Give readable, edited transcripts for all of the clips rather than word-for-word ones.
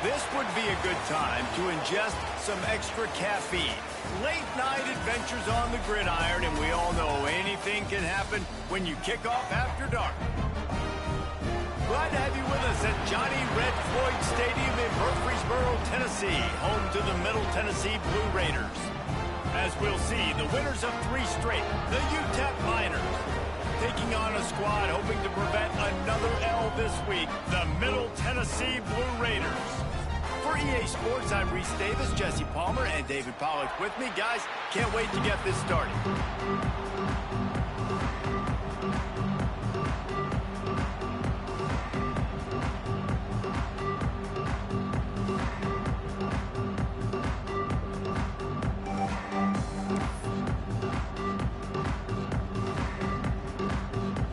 This would be a good time to ingest some extra caffeine. Late night adventures on the gridiron, and we all know anything can happen when you kick off after dark. Glad to have you with us at Johnny Red Floyd Stadium in Murfreesboro, Tennessee, home to the Middle Tennessee Blue Raiders. As we'll see, the winners of 3 straight, the UTEP Miners, taking on a squad hoping to prevent another L this week, the Middle Tennessee Blue Raiders. For EA Sports, I'm Reese Davis, Jesse Palmer, and David Pollock with me. Guys, can't wait to get this started.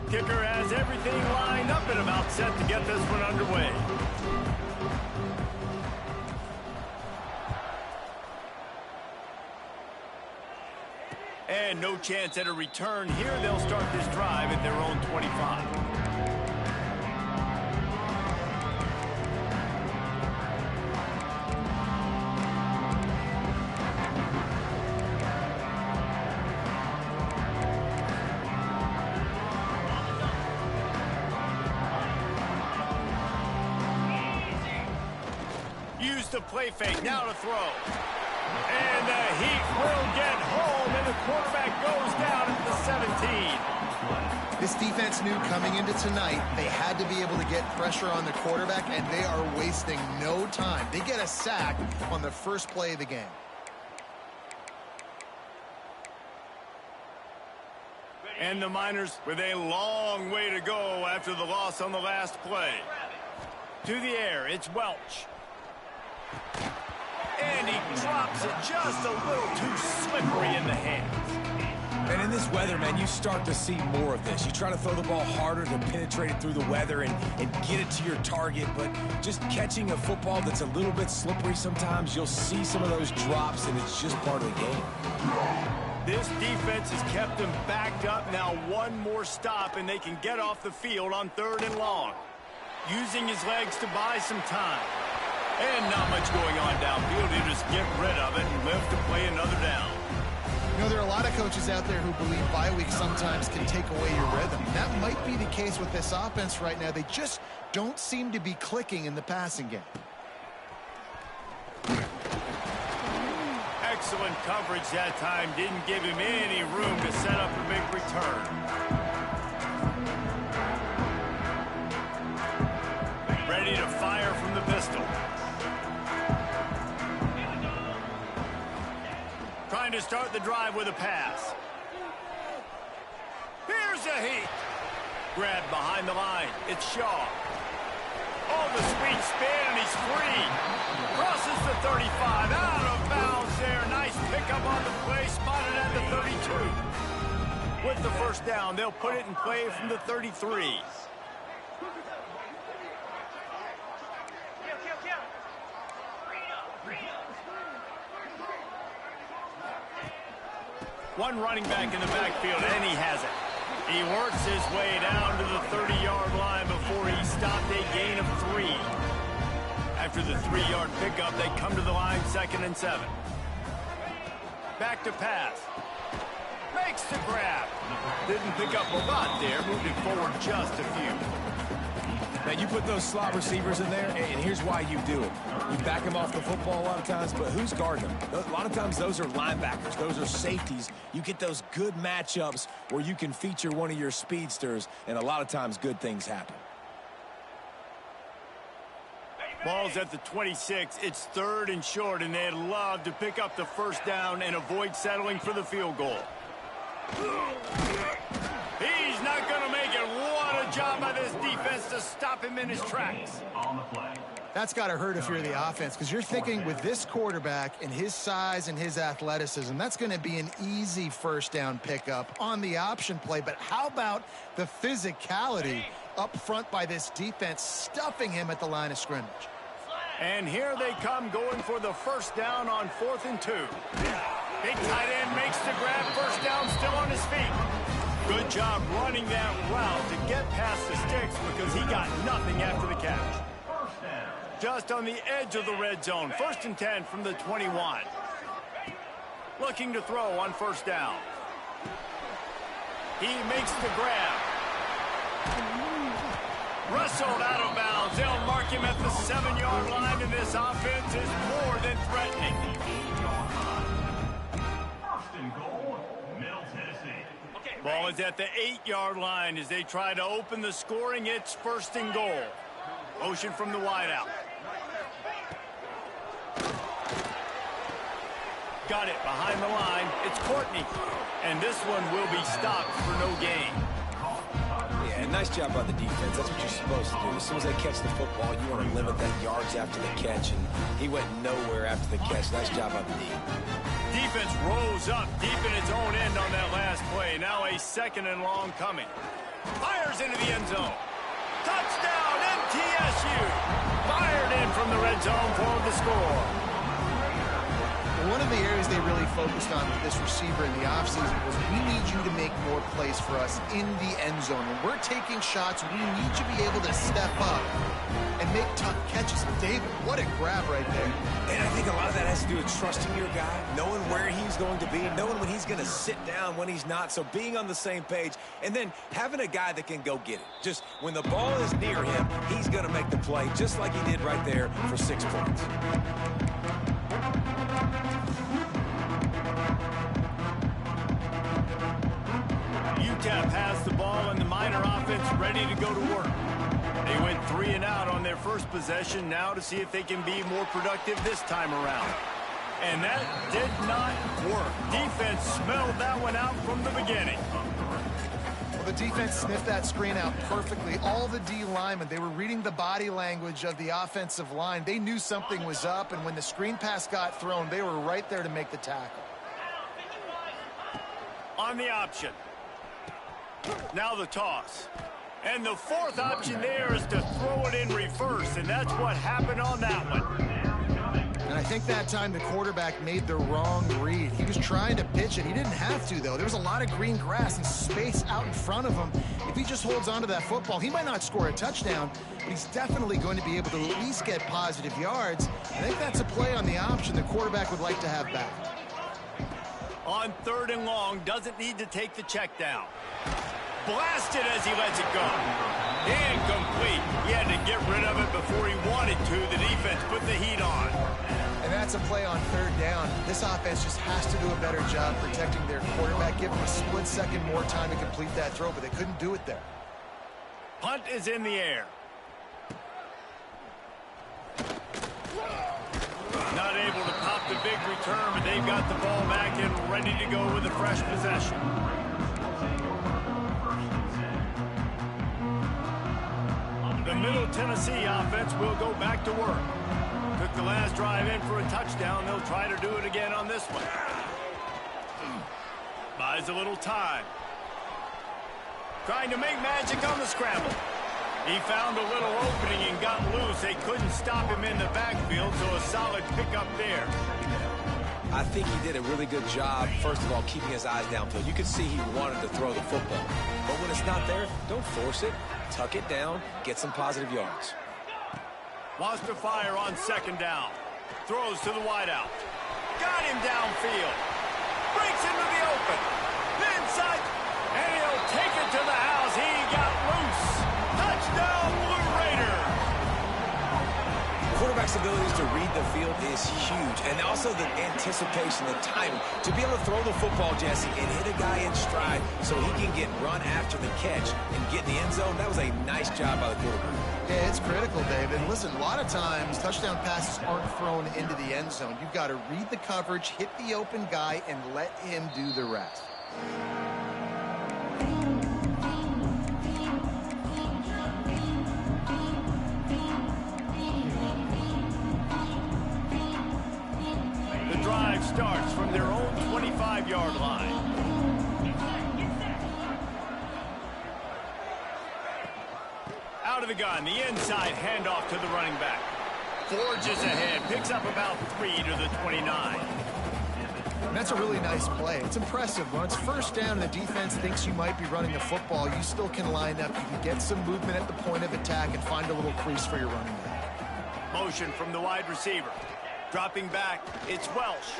Kicker has everything lined up and about set to get this one underway. And no chance at a return here. They'll start this drive at their own 25. Use the play fake, now to throw. And the Heat will get home, and the quarterback goes down at the 17. This defense knew coming into tonight they had to be able to get pressure on the quarterback, and they are wasting no time. They get a sack on the first play of the game. And the Miners with a long way to go after the loss on the last play. To the air, it's Welch. And he drops it just a little too slippery in the hands. And in this weather, man, you start to see more of this. You try to throw the ball harder to penetrate it through the weather and get it to your target, but just catching a football that's a little bit slippery sometimes, you'll see some of those drops, and it's just part of the game. This defense has kept them backed up. Now one more stop, and they can get off the field on 3rd and long. Using his legs to buy some time. And not much going on downfield. You just get rid of it and live to play another down. You know, there are a lot of coaches out there who believe bye weeks sometimes can take away your rhythm. That might be the case with this offense right now. They just don't seem to be clicking in the passing game. Excellent coverage that time. Didn't give him any room to set up a big return. Ready to fire from the pistol. Trying to start the drive with a pass. Here's a Heat. Grabbed behind the line. It's Shaw. Oh, the sweet spin, and he's free. Crosses the 35. Out of bounds there. Nice pickup on the play. Spotted at the 32. With the first down, they'll put it in play from the 33. One running back in the backfield, and he has it. He works his way down to the 30-yard line before he stopped a gain of 3. After the 3-yard pickup, they come to the line 2nd and 7. Back to pass. Makes the grab. Didn't pick up a lot there, moving forward just a few. Now, you put those slot receivers in there, and here's why you do it. You back them off the football a lot of times, but who's guarding them? A lot of times those are linebackers. Those are safeties. You get those good matchups where you can feature one of your speedsters, and a lot of times good things happen. Ball's at the 26. It's 3rd and short, and they'd love to pick up the first down and avoid settling for the field goal. He's not going to make it. What a job by this defense to stop him in his tracks. That's got to hurt if you're the offense, because you're thinking with this quarterback and his size and his athleticism, that's going to be an easy first down pickup on the option play. But how about the physicality up front by this defense, stuffing him at the line of scrimmage? And here they come, going for the first down on 4th and 2. Big tight end makes the grab. First down, still on his feet. Good job running that route to get past the sticks because he got nothing after the catch. Just on the edge of the red zone. 1st and 10 from the 21. Looking to throw on 1st down. He makes the grab. Wrestled out of bounds. They'll mark him at the 7-yard line, and this offense is more than threatening. Ball is at the 8-yard line as they try to open the scoring. It's 1st and goal. Motion from the wideout. Got it behind the line. It's Courtney. And this one will be stopped for no gain. Yeah, nice job by the defense. That's what you're supposed to do. As soon as they catch the football, you want to limit that yards after the catch, and he went nowhere after the catch. Nice job by the D. Defense rose up deep in its own end on that last play. Now a 2nd and long coming. Fires into the end zone. Touchdown, MTSU. Fired in from the red zone for the score. One of the areas they really focused on with this receiver in the offseason was we need you to make more plays for us in the end zone. When we're taking shots, we need you to be able to step up and make tough catches. David, what a grab right there. And I think a lot of that has to do with trusting your guy, knowing where he's going to be, knowing when he's going to sit down, when he's not. So being on the same page, and then having a guy that can go get it. Just when the ball is near him, he's going to make the play, just like he did right there for 6 points. UTEP has the ball and the Miner offense ready to go to work. They went 3 and out on their first possession, now to see if they can be more productive this time around. And that did not work. Defense smelled that one out from the beginning. Well, the defense sniffed that screen out perfectly. All the D linemen, they were reading the body language of the offensive line. They knew something was up, and when the screen pass got thrown, they were right there to make the tackle. On the option. Now the toss. And the 4th option there is to throw it in reverse, and that's what happened on that one. And I think that time the quarterback made the wrong read. He was trying to pitch it. He didn't have to, though. There was a lot of green grass and space out in front of him. If he just holds on to that football, he might not score a touchdown, but he's definitely going to be able to at least get positive yards. I think that's a play on the option the quarterback would like to have back. On 3rd and long, doesn't need to take the check down. Blasted as he lets it go. Incomplete. He had to get rid of it before he wanted to. The defense put the heat on. And that's a play on 3rd down. This offense just has to do a better job protecting their quarterback. Give him a split second more time to complete that throw, but they couldn't do it there. Punt is in the air. Not able to pop the big return, but they've got the ball back and ready to go with a fresh possession. The Middle Tennessee offense will go back to work. Took the last drive in for a touchdown. They'll try to do it again on this one. Buys a little time. Trying to make magic on the scramble. He found a little opening and got loose. They couldn't stop him in the backfield, so a solid pickup there. I think he did a really good job, first of all, keeping his eyes downfield. You could see he wanted to throw the football. But when it's not there, don't force it. Tuck it down, get some positive yards. Wants to fire on 2nd down. Throws to the wideout. Got him downfield. Breaks into the open. Inside. And he'll take it to the house. He got loose. Touchdown, Blue Raiders. Quarterback's abilities to read the field is huge. And also the anticipation, the timing. To be able to throw the football, Jesse, and hit a guy in stride so he can get run after the catch and get in the end zone, that was a nice job by the quarterback. Yeah, it's critical, David. Listen, a lot of times touchdown passes aren't thrown into the end zone. You've got to read the coverage, hit the open guy, and let him do the rest. The drive starts from their own 25-yard line. Out of the gun, the inside handoff to the running back. Forges ahead, picks up about 3 to the 29. That's a really nice play. It's impressive. When it's 1st down and the defense thinks you might be running the football, you still can line up. You can get some movement at the point of attack and find a little crease for your running back. motion from the wide receiver. Dropping back, it's Welsh.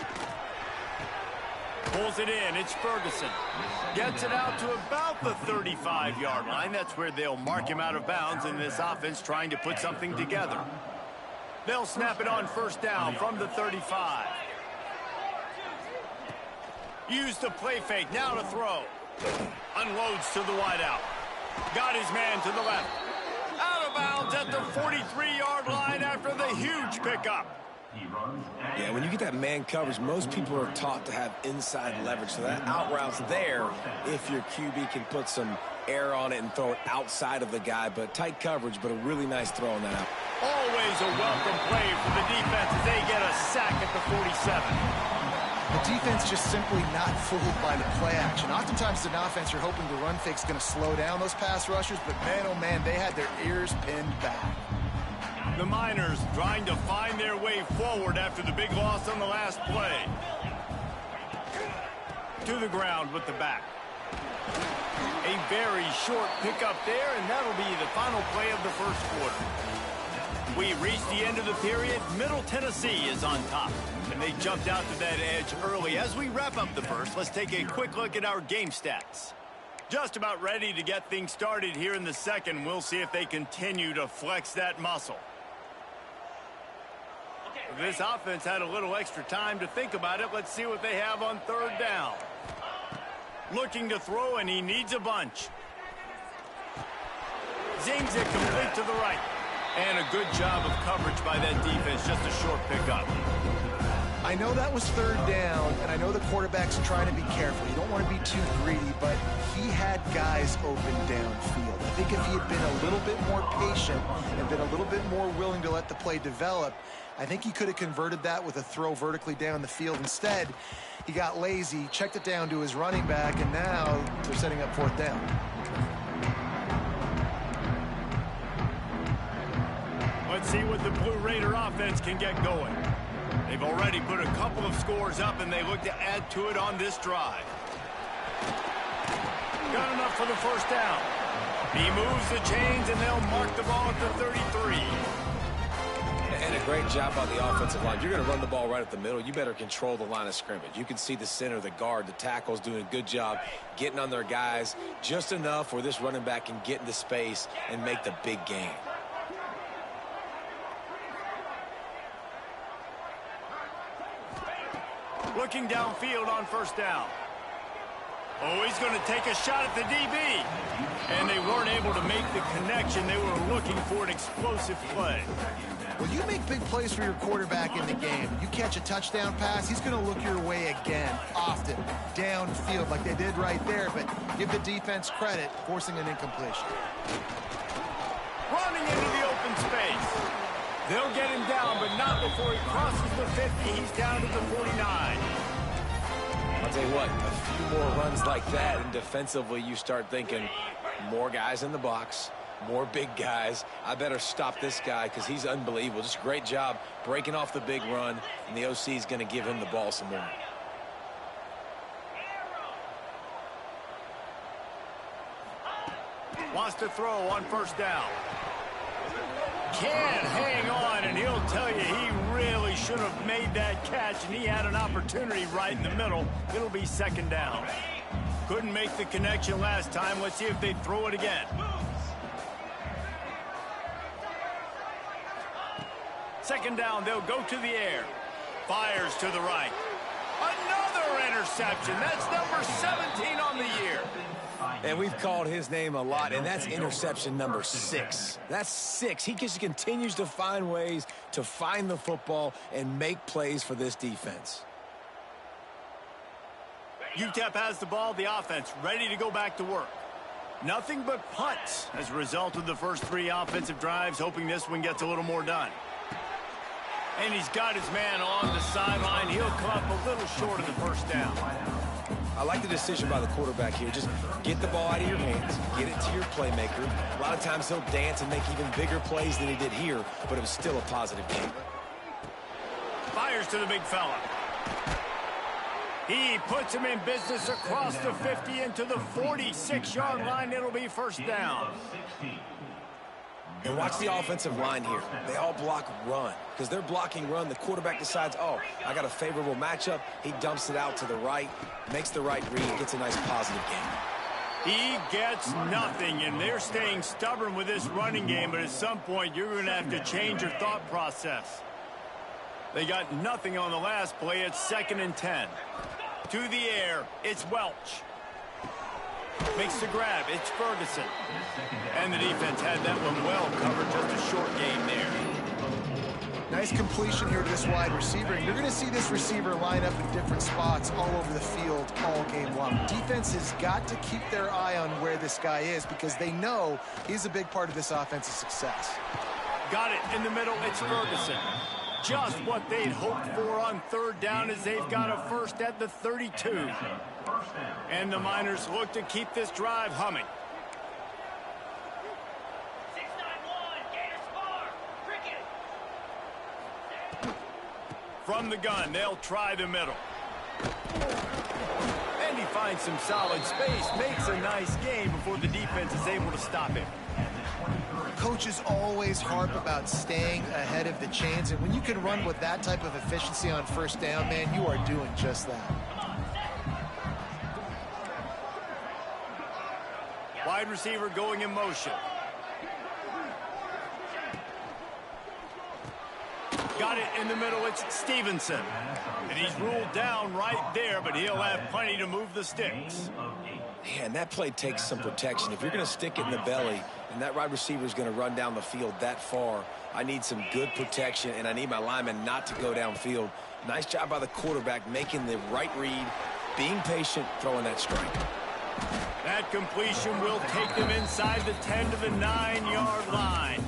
Pulls it in, it's Ferguson. Gets it out to about the 35-yard line. That's where they'll mark him out of bounds in this offense trying to put something together. They'll snap it on first down from the 35. Use the play fake, now to throw. Unloads to the wideout. Got his man to the left. Out of bounds at the 43-yard line after the huge pickup. Yeah, when you get that man coverage, most people are taught to have inside leverage. So that out route's there if your QB can put some air on it and throw it outside of the guy. But tight coverage, but a really nice throw on that out. Always a welcome play for the defense as they get a sack at the 47. The defense just simply not fooled by the play action. Oftentimes, an offense, you're hoping the run fake's going to slow down those pass rushers, but man, oh man, they had their ears pinned back. The Miners trying to find their way forward after the big loss on the last play. To the ground with the back. A very short pickup there, and that'll be the final play of the first quarter. We reached the end of the period. Middle Tennessee is on top, and they jumped out to that edge early. As we wrap up the first, let's take a quick look at our game stats. Just about ready to get things started here in the second. We'll see if they continue to flex that muscle. This offense had a little extra time to think about it. Let's see what they have on third down. Looking to throw, and he needs a bunch. Zings it complete to the right. And a good job of coverage by that defense. Just a short pickup. I know that was third down, and I know the quarterback's trying to be careful. You don't want to be too greedy, but he had guys open downfield. I think if he had been a little bit more patient and been a little bit more willing to let the play develop, I think he could have converted that with a throw vertically down the field. Instead, he got lazy, checked it down to his running back, and now they're setting up fourth down. Let's see what the Blue Raider offense can get going. They've already put a couple of scores up, and they look to add to it on this drive. Got enough for the first down. He moves the chains, and they'll mark the ball at the 33. And a great job by the offensive line. You're going to run the ball right at the middle. You better control the line of scrimmage. You can see the center, the guard, the tackles doing a good job getting on their guys just enough where this running back can get into space and make the big game. Looking downfield on first down. Oh, he's going to take a shot at the DB. And they weren't able to make the connection. They were looking for an explosive play. Well, you make big plays for your quarterback in the game. You catch a touchdown pass, he's going to look your way again, often, downfield like they did right there. But give the defense credit, forcing an incompletion. Running into the open space. They'll get him down, but not before he crosses the 50. He's down to the 49. I'll tell you what, a few more runs like that, and defensively you start thinking more guys in the box, more big guys. I better stop this guy because he's unbelievable. Just a great job breaking off the big run, and the OC is going to give him the ball some more. Wants to throw on first down. Can't hang on, and he'll tell you he really should have made that catch, and he had an opportunity right in the middle. It'll be second down. Couldn't make the connection last time. Let's see if they throw it again. Second down, they'll go to the air. Fires to the right. Another interception. That's number 17 on the year. And we've called his name a lot, and that's interception number 6. That's 6. He just continues to find ways to find the football and make plays for this defense. UTEP has the ball, the offense ready to go back to work. Nothing but punts as a result of the first 3 offensive drives, hoping this one gets a little more done. And he's got his man on the sideline. He'll come up a little short of the first down. I like the decision by the quarterback here. Just get the ball out of your hands, get it to your playmaker. A lot of times he'll dance and make even bigger plays than he did here, but it was still a positive game. Fires to the big fella. He puts him in business across the 50 into the 46-yard line. It'll be first down. And watch the offensive line here. They all block run. Because they're blocking run, the quarterback decides, oh, I got a favorable matchup. He dumps it out to the right, makes the right read, gets a nice positive gain. He gets nothing, and they're staying stubborn with this running game, but at some point you're going to have to change your thought process. They got nothing on the last play. It's 2nd and 10. To the air, it's Welch. Makes the grab. It's Ferguson. And the defense had that one well covered. Just a short game there. Nice completion here to this wide receiver. And you're going to see this receiver line up in different spots all over the field all game long. Defense has got to keep their eye on where this guy is because they know he's a big part of this offensive success. Got it in the middle. It's Ferguson. Just what they'd hoped for on 3rd down as they've got a first at the 32. And the Miners look to keep this drive humming. From the gun, they'll try the middle. And he finds some solid space, makes a nice gain before the defense is able to stop him. Coaches always harp about staying ahead of the chains, and when you can run with that type of efficiency on 1st down, man, you are doing just that. Wide receiver going in motion. Got it in the middle. It's Stevenson. And he's ruled down right there, but he'll have plenty to move the sticks. Man, that play takes some protection. If you're going to stick it in the belly and that wide receiver is going to run down the field that far, I need some good protection, and I need my lineman not to go downfield. Nice job by the quarterback making the right read, being patient, throwing that strike. That completion will take them inside the 10 to the 9-yard line.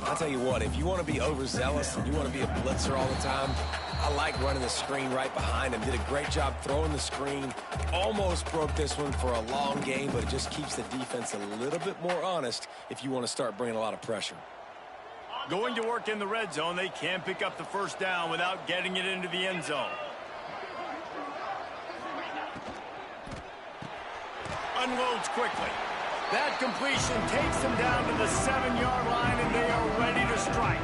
I'll tell you what, if you want to be overzealous and you want to be a blitzer all the time, I like running the screen right behind him. Did a great job throwing the screen. Almost broke this one for a long game, but it just keeps the defense a little bit more honest if you want to start bringing a lot of pressure. Going to work in the red zone, they can pick up the 1st down without getting it into the end zone. Unloads quickly. That completion takes them down to the 7-yard line, and they are ready to strike.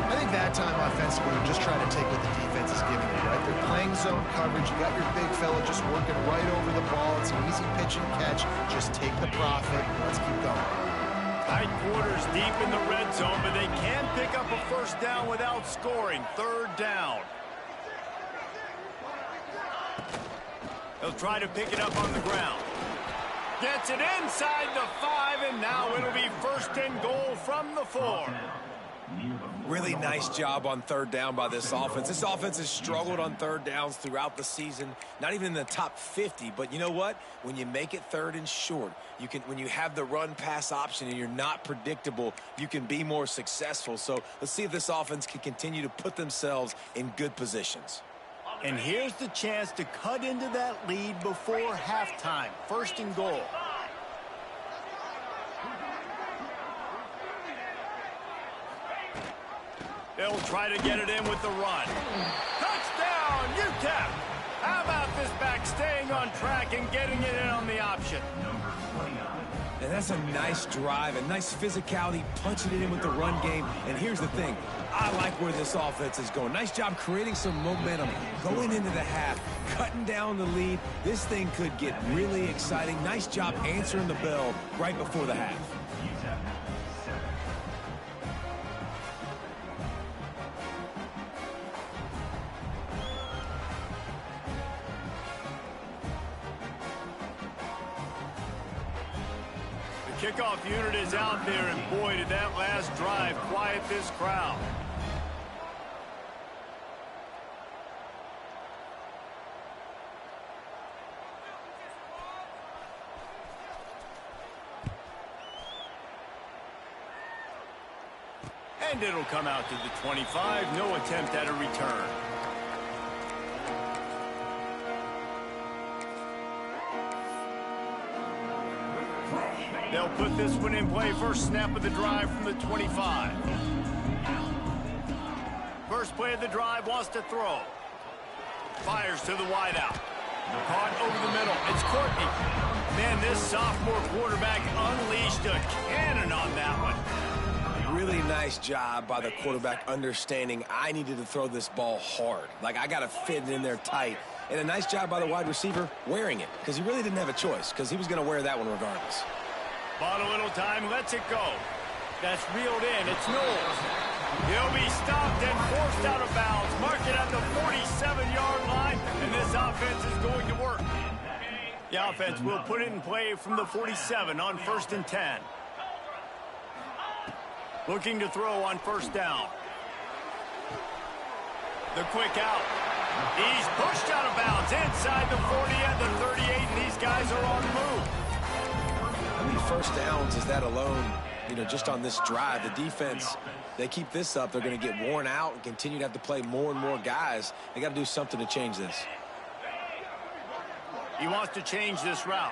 I think that time offensively, you're just trying to take what the defense is giving you, right? They're playing zone coverage. You got your big fella just working right over the ball. It's an easy pitch and catch. Just take the profit. Let's keep going. Tight quarters deep in the red zone, but they can pick up a 1st down without scoring. 3rd down. They'll try to pick it up on the ground. Gets it inside the 5, and now it'll be 1st and goal from the 4. Really nice job on 3rd down by this offense. This offense has struggled on 3rd downs throughout the season, not even in the top 50. But you know what? When you make it 3rd and short, you can. When you have the run-pass option and you're not predictable, you can be more successful. So let's see if this offense can continue to put themselves in good positions. And here's the chance to cut into that lead before halftime. 1st and goal. They'll try to get it in with the run. Touchdown, UTEP! How about this back staying on track and getting it in on the option? And that's a nice drive, a nice physicality, punching it in with the run game. And here's the thing. I like where this offense is going. Nice job creating some momentum, going into the half, cutting down the lead. This thing could get really exciting. Nice job answering the bell right before the half. Kickoff unit is out there, and boy, did that last drive quiet this crowd. And it'll come out to the 25. No attempt at a return. They'll put this one in play. First snap of the drive from the 25. First play of the drive, wants to throw. Fires to the wideout. Caught over the middle. It's Courtney. Man, this sophomore quarterback unleashed a cannon on that one. Really nice job by the quarterback understanding I needed to throw this ball hard. Like, I got to fit it in there tight. And a nice job by the wide receiver wearing it, because he really didn't have a choice, because he was going to wear that one regardless. Bought a little time, lets it go. That's reeled in. It's Knowles. He'll be stopped and forced out of bounds. Mark it at the 47-yard line, and this offense is going to work. The offense will put it in play from the 47 on 1st and 10. Looking to throw on 1st down. The quick out. He's pushed out of bounds inside the 40 and the 38, and these guys are on the move. How many first downs is that alone, just on this drive? The defense, they keep this up, they're going to get worn out and continue to have to play more and more guys. They got to do something to change this. He wants to change this route.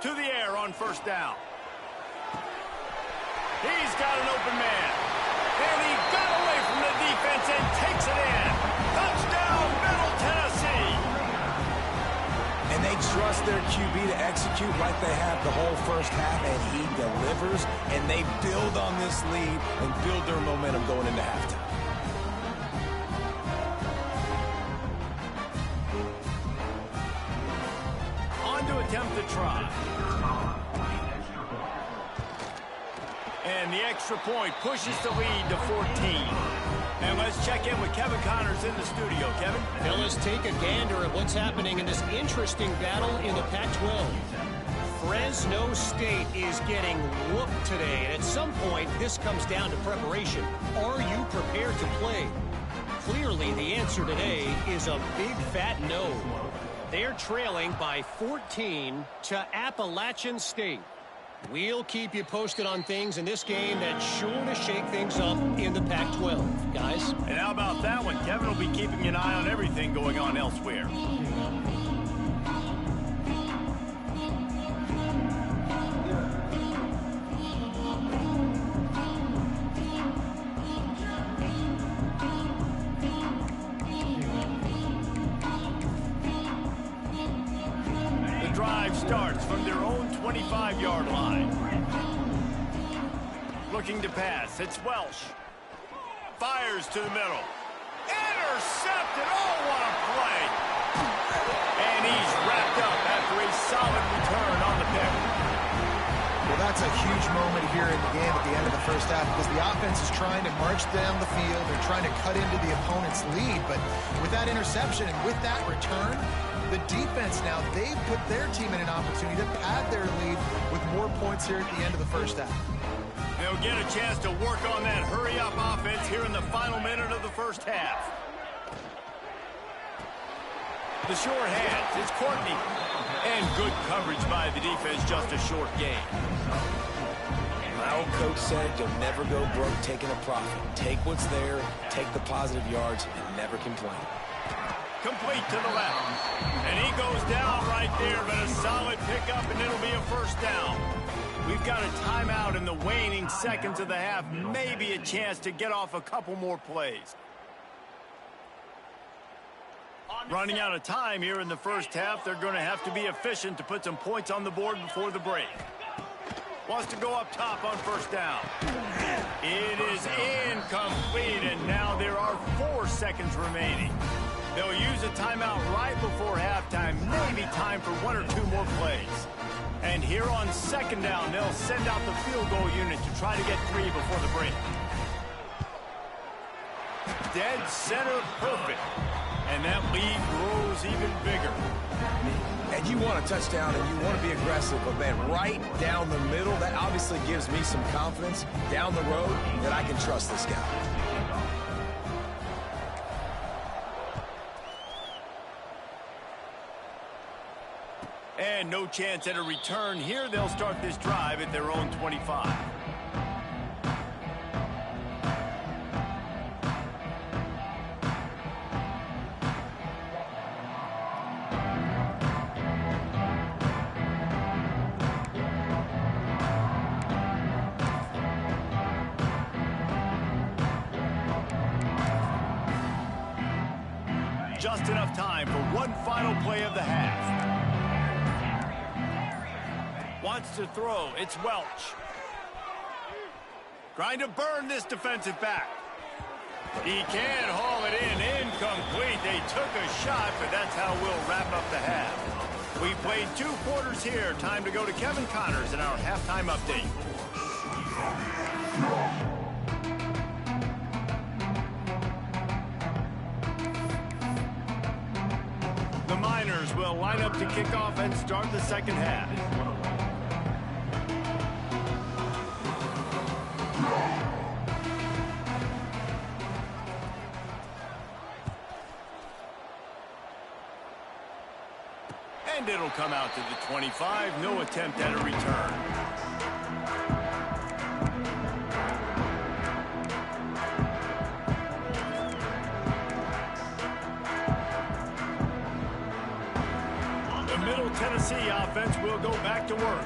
To the air on 1st down. He's got an open man. And he got away from the defense and takes it in. Touchdown, Middle Tennessee. And they trust their QB to execute like they have the whole first half, and he delivers, and they build on this lead and build their momentum going into halftime. On to attempt the try. And the extra point pushes the lead to 14. And let's check in with Kevin Connors in the studio. Kevin? Fellas, take a gander at what's happening in this interesting battle in the Pac-12. Fresno State is getting whooped today. And at some point, this comes down to preparation. Are you prepared to play? Clearly, the answer today is a big fat no. They're trailing by 14 to Appalachian State. We'll keep you posted on things in this game that's sure to shake things up in the Pac-12. Guys? And how about that one? Kevin will be keeping an eye on everything going on elsewhere. The drive starts from their own 25-yard line. Looking to pass. It's Welsh. Fires to the middle. Intercepted. Oh, what a play. And he's wrapped up after a solid return on the pick. Well, that's a huge moment here in the game at the end of the first half because the offense is trying to march down the field. They're trying to cut into the opponent's lead. But with that interception and with that return, the defense now, they've put their team in an opportunity to pad their lead with more points here at the end of the first half. They'll get a chance to work on that hurry-up offense here in the final minute of the first half. The short hands, it's Courtney. And good coverage by the defense, just a short gain. My old coach said you'll never go broke taking a profit. Take what's there, take the positive yards, and never complain. Complete to the left. And he goes down right there, but a solid pickup, and it'll be a first down. We've got a timeout in the waning seconds of the half. Maybe a chance to get off a couple more plays. Running out of time here in the first half. They're going to have to be efficient to put some points on the board before the break. Wants to go up top on first down. It is incomplete, and now there are 4 seconds remaining. They'll use a timeout right before halftime. Maybe time for 1 or 2 more plays. And here on second down, they'll send out the field goal unit to try to get 3 before the break. Dead center perfect. And that lead grows even bigger. And you want a touchdown and you want to be aggressive, but man, right down the middle, that obviously gives me some confidence down the road that I can trust this guy. And no chance at a return here. They'll start this drive at their own 25. just enough time for one final play of the half. Wants to throw. It's Welch. Trying to burn this defensive back. He can haul it in. Incomplete. They took a shot, but that's how we'll wrap up the half. We played 2 quarters here. Time to go to Kevin Connors in our halftime update. The Miners will line up to kick off and start the second half. And it'll come out to the 25. No attempt at a return. The Middle Tennessee offense will go back to work.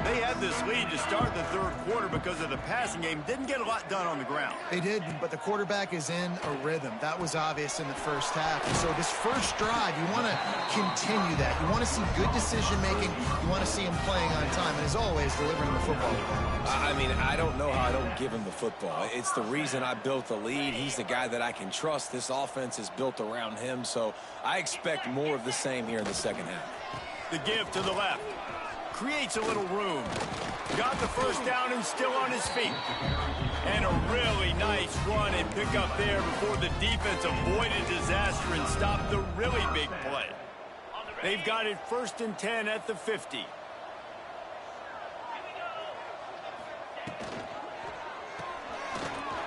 They had this lead to start the third quarter because of the passing game. Didn't get a lot done on the ground. They did, but the quarterback is in a rhythm. That was obvious in the first half. And so this first drive, you want to continue that. You want to see good decision-making. You want to see him playing on time. And as always, delivering the football. I mean, I don't know how I don't give him the football. It's the reason I built the lead. He's the guy that I can trust. This offense is built around him. So I expect more of the same here in the second half. The give to the left. Creates a little room. Got the first down and still on his feet. And a really nice run and pick up there before the defense avoided disaster and stopped the really big play. They've got it 1st and 10 at the 50.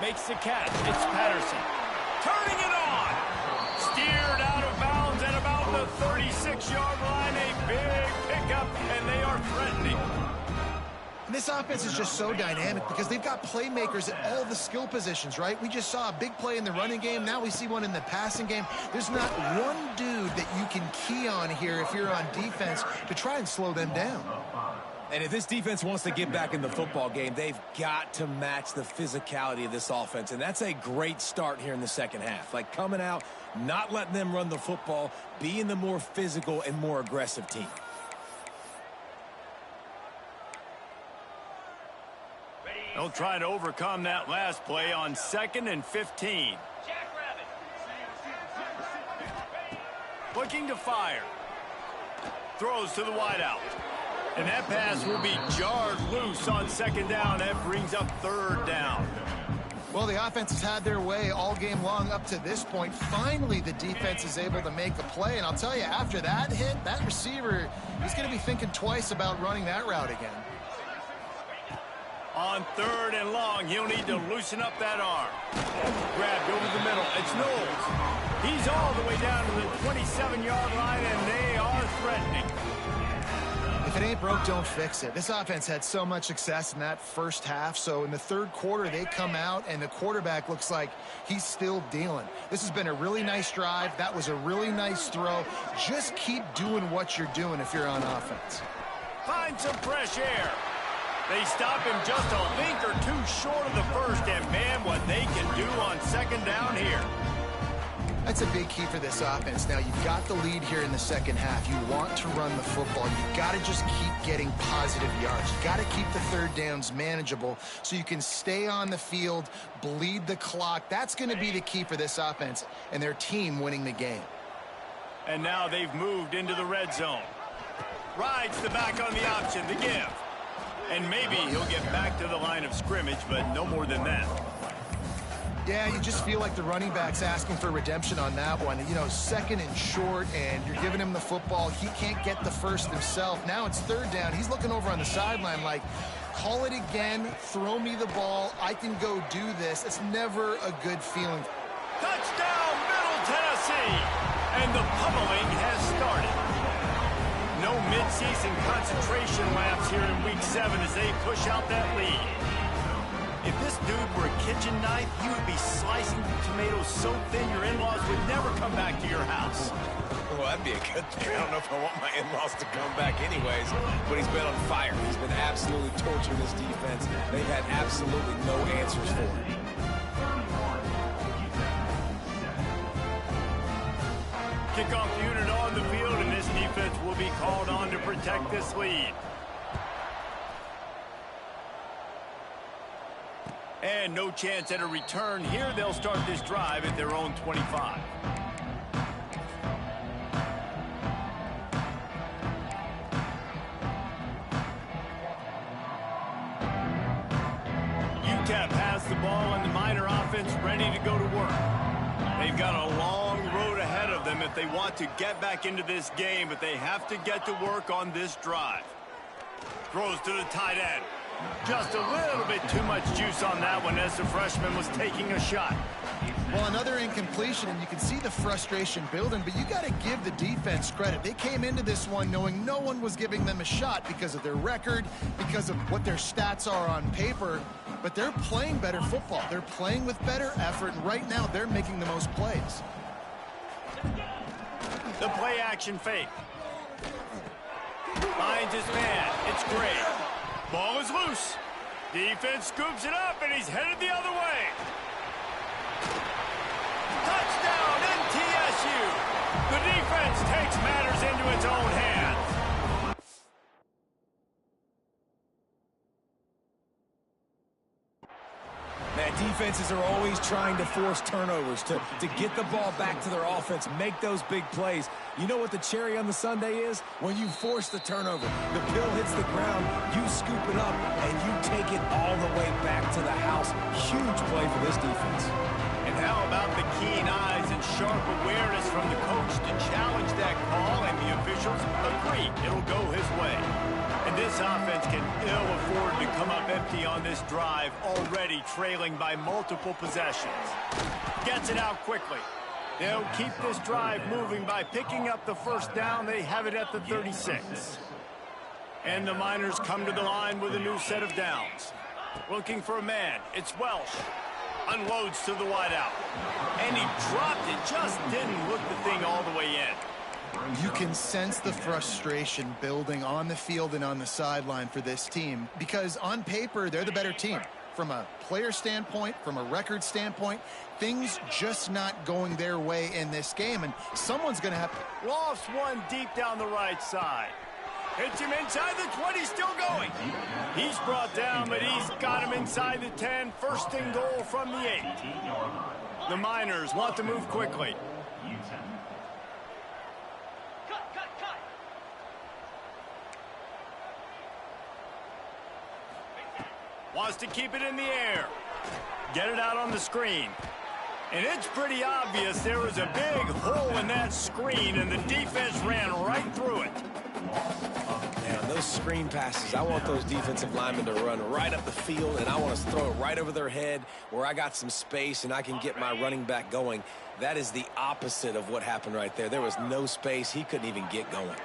Makes the catch. It's Patterson. Turning it on. Steered out of bounds at about the 36-yard line. A big pickup, and they are threatening. And this offense is just so dynamic because they've got playmakers at all the skill positions, right? We just saw a big play in the running game. Now we see one in the passing game. There's not one dude that you can key on here if you're on defense to try and slow them down. And if this defense wants to get back in the football game, they've got to match the physicality of this offense. And that's a great start here in the second half. Like coming out, not letting them run the football, being the more physical and more aggressive team. They'll try to overcome that last play on 2nd and 15. Looking to fire. Throws to the wideout. And that pass will be jarred loose on 2nd down. That brings up 3rd down. Well, the offense has had their way all game long up to this point. Finally, the defense is able to make a play. And I'll tell you, after that hit, that receiver, he's going to be thinking twice about running that route again. On 3rd and long, he'll need to loosen up that arm. Grabbed over the middle. It's Knowles. He's all the way down to the 27-yard line, and they are threatening. If it ain't broke, don't fix it. This offense had so much success in that first half, so in the third quarter, they come out, and the quarterback looks like he's still dealing. This has been a really nice drive. That was a really nice throw. Just keep doing what you're doing if you're on offense. Find some fresh air. They stop him just a link or two short of the first, and man, what they can do on 2nd down here. That's a big key for this offense. Now, you've got the lead here in the second half. You want to run the football. You've got to just keep getting positive yards. You've got to keep the 3rd downs manageable so you can stay on the field, bleed the clock. That's going to be the key for this offense and their team winning the game. And now they've moved into the red zone. Rides the back on the option, the give. And maybe he'll get back to the line of scrimmage, but no more than that. Yeah, you just feel like the running back's asking for redemption on that one. You know, 2nd and short, and you're giving him the football. He can't get the first himself. Now it's 3rd down. He's looking over on the sideline like, call it again, throw me the ball, I can go do this. It's never a good feeling. Touchdown, Middle Tennessee! And the pummeling has started. No midseason concentration laps here in Week 7 as they push out that lead. If this dude were a kitchen knife, he would be slicing tomatoes so thin your in-laws would never come back to your house. Well, that'd be a good thing. I don't know if I want my in-laws to come back anyways, but he's been on fire. He's been absolutely torturing this defense. They've had absolutely no answers for him. Kickoff unit on the field, and this defense will be called on to protect this lead. And no chance at a return here. They'll start this drive at their own 25. UTEP has the ball and the Miner offense ready to go to work. They've got a long road ahead of them if they want to get back into this game, but they have to get to work on this drive. Throws to the tight end. Just a little bit too much juice on that one as the freshman was taking a shot. Well, another incompletion, and you can see the frustration building, but you got to give the defense credit. They came into this one knowing no one was giving them a shot because of their record, because of what their stats are on paper, but they're playing better football. They're playing with better effort, and right now they're making the most plays. The play action fake. Finds his man. It's great. Ball is loose. Defense scoops it up, and he's headed the other way. Touchdown, MTSU. The defense takes matters into its own hands. Man, defenses are always trying to force turnovers to get the ball back to their offense, make those big plays. You know what the cherry on the sundae is? When you force the turnover, the pill hits the ground, you scoop it up, and you take it all the way back to the house. Huge play for this defense. And how about the keen eyes and sharp awareness from the coach to challenge that call, and the officials agree it'll go his way. And this offense can ill afford to come up empty on this drive, already trailing by multiple possessions. Gets it out quickly. They'll keep this drive moving by picking up the first down. They have it at the 36. And the Miners come to the line with a new set of downs. Looking for a man. It's Welsh. Unloads to the wideout. And he dropped it. Just didn't look the thing all the way in. You can sense the frustration building on the field and on the sideline for this team because on paper, they're the better team. From a player standpoint, from a record standpoint, things just not going their way in this game, and someone's going to have to... Lofts one deep down the right side. Hits him inside the 20, still going. He's brought down, but he's got him inside the 10. First and goal from the 8. The Miners want to move quickly. Wants to keep it in the air. Get it out on the screen. And it's pretty obvious there was a big hole in that screen, and the defense ran right through it. Man, on those screen passes, I want those defensive linemen to run right up the field, and I want to throw it right over their head where I got some space and I can get my running back going. That is the opposite of what happened right there. There was no space. He couldn't even get going.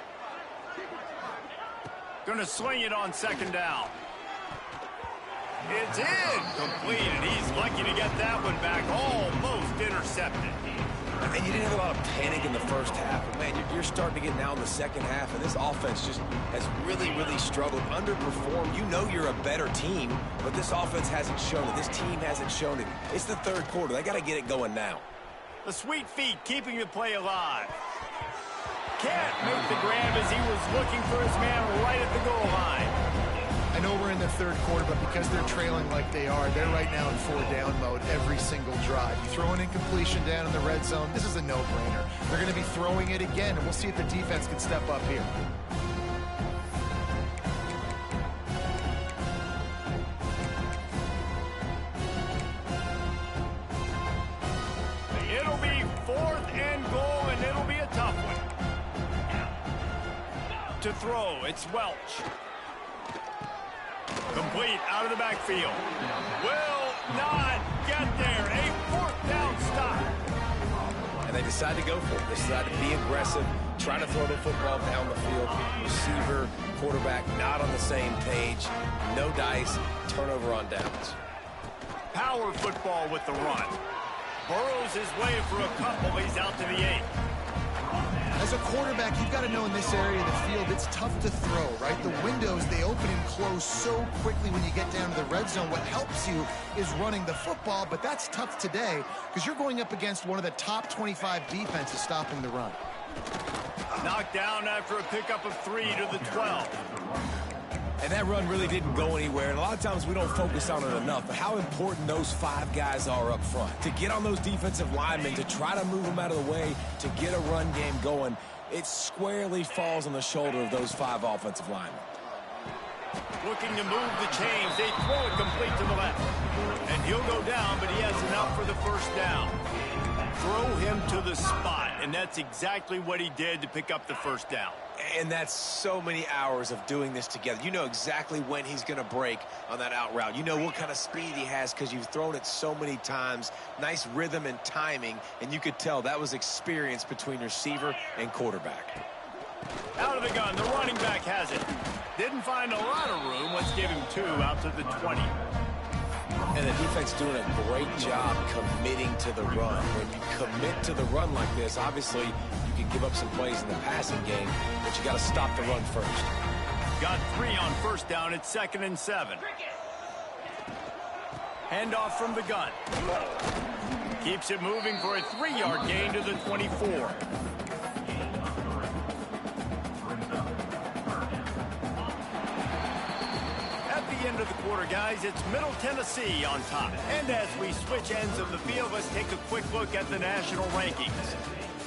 Gonna sling it on second down. It's in. Complete, and he's lucky to get that one back. Almost intercepted. And you didn't have a lot of panic in the first half. But, man, you're starting to get now in the second half, and this offense just has really, really struggled, underperformed. You know you're a better team, but this offense hasn't shown it. This team hasn't shown it. It's the third quarter. They got to get it going now. The sweet feet keeping the play alive. Can't make the grab as he was looking for his man right at the goal line. I know we're in the third quarter, but because they're trailing like they are, they're right now in 4-down mode every single drive. You throw an incompletion down in the red zone, this is a no-brainer. They're going to be throwing it again, and we'll see if the defense can step up here. It'll be 4th and goal, and it'll be a tough one. To throw, it's Welch. Complete out of the backfield. Will not get there. A 4th down stop. And they decide to go for it. They decide to be aggressive, try to throw the football down the field. Receiver, quarterback, not on the same page. No dice, turnover on downs. Power football with the run. Burrows his way for a couple. He's out to the 8. As a quarterback, you've got to know in this area of the field, it's tough to throw, right? The windows, they open and close so quickly when you get down to the red zone. What helps you is running the football, but that's tough today because you're going up against one of the top 25 defenses stopping the run. Knocked down after a pickup of 3 to the 12. And that run really didn't go anywhere. And a lot of times we don't focus on it enough. But how important those 5 guys are up front. To get on those defensive linemen, to try to move them out of the way, to get a run game going, it squarely falls on the shoulder of those 5 offensive linemen. Looking to move the chains. They throw it complete to the left. And he'll go down, but he has enough for the first down. Throw him to the spot, and that's exactly what he did to pick up the first down. And that's so many hours of doing this together. You know exactly when he's going to break on that out route. You know what kind of speed he has because you've thrown it so many times. Nice rhythm and timing, and you could tell that was experience between receiver and quarterback. Out of the gun, the running back has it. Didn't find a lot of room. Let's give him 2 out to the 20. And the defense doing a great job committing to the run. When you commit to the run like this, obviously you can give up some plays in the passing game, but you got to stop the run first. Got 3 on first down. It's 2nd and 7. Handoff from the gun. Keeps it moving for a 3-yard gain to the 24. End of the quarter, guys. It's Middle Tennessee on top. And as we switch ends of the field, let's take a quick look at the national rankings.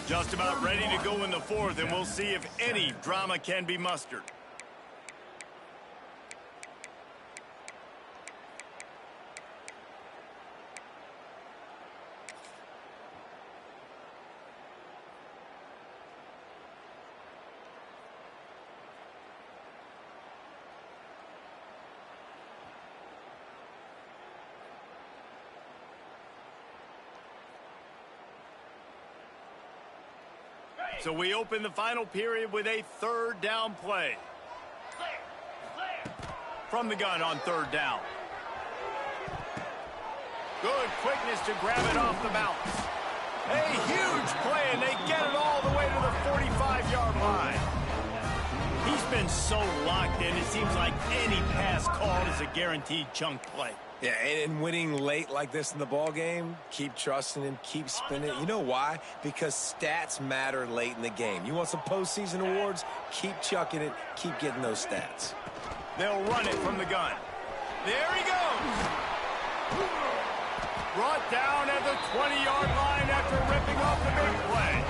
Just about ready to go in the 4th, and we'll see if any drama can be mustered. So we open the final period with a 3rd down play. From the gun on 3rd down. Good quickness to grab it off the bounce. A huge play, and they get it all the way to the 45-yard line. He's been so locked in, it seems like any pass called is a guaranteed chunk play. Yeah, and winning late like this in the ball game, keep trusting him, keep spinning. You know why? Because stats matter late in the game. You want some postseason awards? Keep chucking it, keep getting those stats. They'll run it from the gun. There he goes. Brought down at the 20-yard line after ripping off the big play.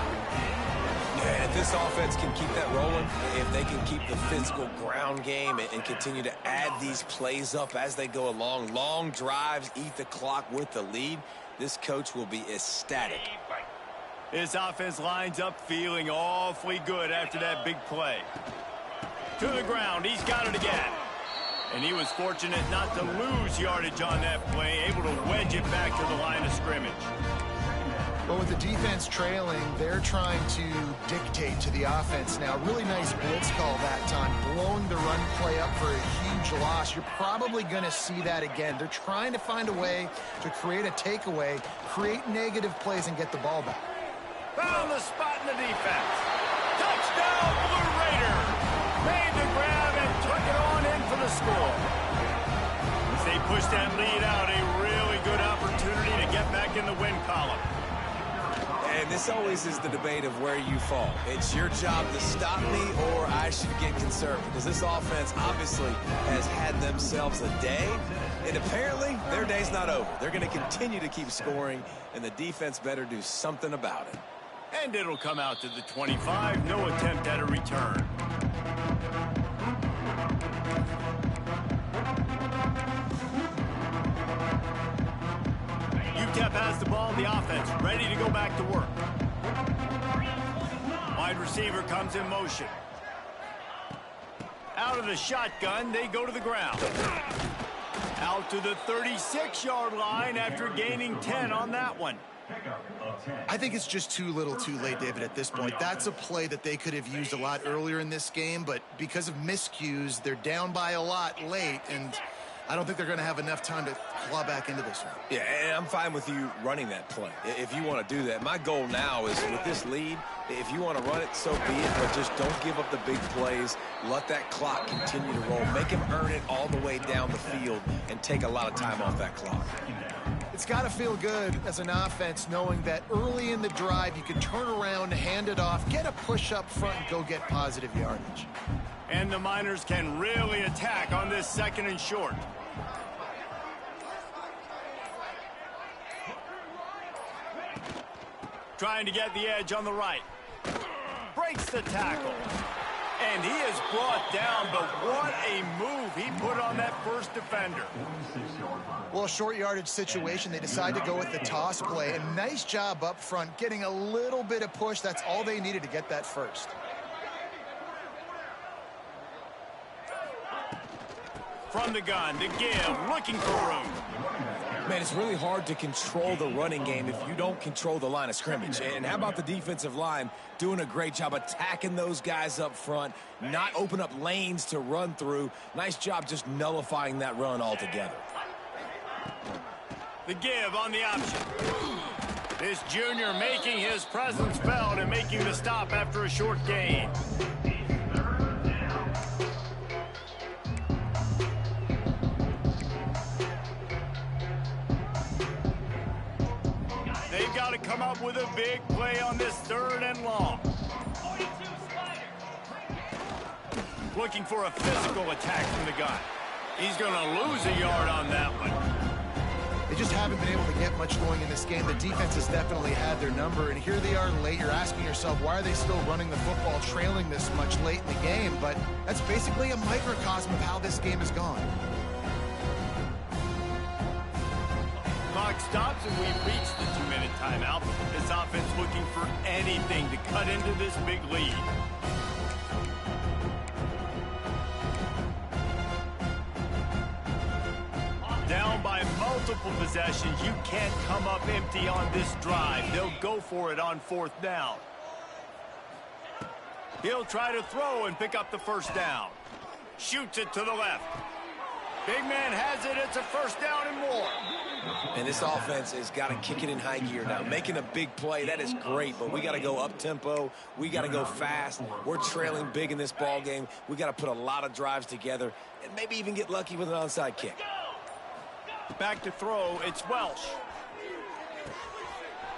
And if this offense can keep that rolling, if they can keep the physical ground game and continue to add these plays up as they go along, long drives, eat the clock with the lead, this coach will be ecstatic. This offense lines up feeling awfully good after that big play. To the ground, he's got it again. And he was fortunate not to lose yardage on that play, able to wedge it back to the line of scrimmage. But with the defense trailing, they're trying to dictate to the offense now. Really nice blitz call that time, blowing the run play up for a huge loss. You're probably going to see that again. They're trying to find a way to create a takeaway, create negative plays, and get the ball back. Found the spot in the defense. Touchdown, Blue Raiders! Made the grab and took it on in for the score. As they push that lead out, a really good opportunity to get back in the win column. And this always is the debate of where you fall. It's your job to stop me or I should get concerned, because this offense obviously has had themselves a day, and apparently their day's not over. They're going to continue to keep scoring, and the defense better do something about it. And it'll come out to the 25. No attempt at a return. UTEP has the ball, the offense ready to go back to work. Wide receiver comes in motion. Out of the shotgun, they go to the ground. Out to the 36-yard line after gaining 10 on that one. I think it's just too little too late, David, at this point. That's a play that they could have used a lot earlier in this game, but because of miscues, they're down by a lot late, and I don't think they're going to have enough time to claw back into this one. Yeah, and I'm fine with you running that play if you want to do that. My goal now is with this lead, if you want to run it, so be it, but just don't give up the big plays. Let that clock continue to roll. Make him earn it all the way down the field and take a lot of time off that clock. It's got to feel good as an offense knowing that early in the drive you can turn around, hand it off, get a push up front, and go get positive yardage. And the Miners can really attack on this 2nd and short. Trying to get the edge on the right. Breaks the tackle. And he is brought down, but what a move he put on that first defender. Well, a short yardage situation, they decide to go with the toss play. A nice job up front, getting a little bit of push. That's all they needed to get that first. From the gun, to give, looking for room. Man, it's really hard to control the running game if you don't control the line of scrimmage. And how about the defensive line doing a great job attacking those guys up front, not open up lanes to run through. Nice job just nullifying that run altogether. The give on the option. This junior making his presence felt and making the stop after a short gain. They've got to come up with a big play on this 3rd and long. Looking for a physical attack from the gun. He's going to lose a yard on that one. They just haven't been able to get much going in this game. The defense has definitely had their number, and here they are late. You're asking yourself, why are they still running the football, trailing this much late in the game? But that's basically a microcosm of how this game has gone. Clock stops, and we've reached the 2-minute timeout. This offense looking for anything to cut into this big lead. Down by multiple possessions, you can't come up empty on this drive. They'll go for it on 4th down. He'll try to throw and pick up the first down. Shoots it to the left. Big man has it. It's a 1st down and more. And this offense has got to kick it in high gear now. Making a big play, that is great, but we got to go up-tempo. We got to go fast. We're trailing big in this ball game. We got to put a lot of drives together and maybe even get lucky with an onside kick. Back to throw. It's Welsh.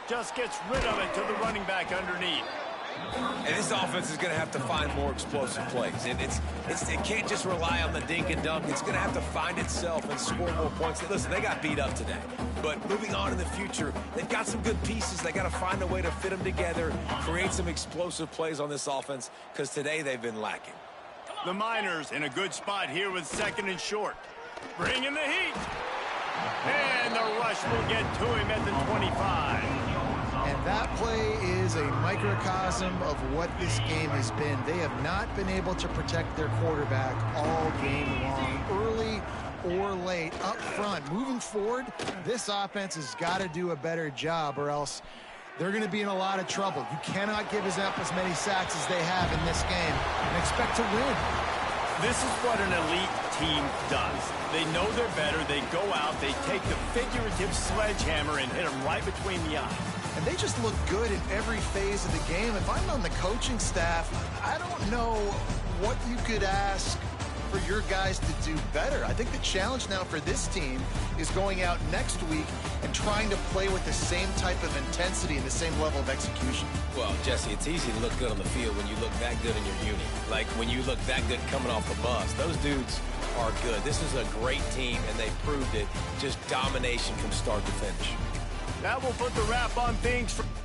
Just gets rid of it to the running back underneath. And this offense is going to have to find more explosive plays. And it can't just rely on the dink and dunk. It's going to have to find itself and score more points. Listen, they got beat up today. But moving on in the future, they've got some good pieces. They got to find a way to fit them together, create some explosive plays on this offense, because today they've been lacking. The Miners in a good spot here with 2nd and short. Bring in the heat. And the rush will get to him at the 25. And that play is a microcosm of what this game has been. They have not been able to protect their quarterback all game long, early or late, up front. Moving forward, this offense has got to do a better job, or else they're going to be in a lot of trouble. You cannot give up as many sacks as they have in this game and expect to win. This is what an elite team does. They know they're better. They go out, they take the figurative sledgehammer and hit them right between the eyes. And they just look good in every phase of the game. If I'm on the coaching staff, I don't know what you could ask for your guys to do better. I think the challenge now for this team is going out next week and trying to play with the same type of intensity and the same level of execution. Well, Jesse, it's easy to look good on the field when you look that good in your uni. Like when you look that good coming off the bus. Those dudes are good. This is a great team, and they proved it. Just domination from start to finish. That will put the wrap on things for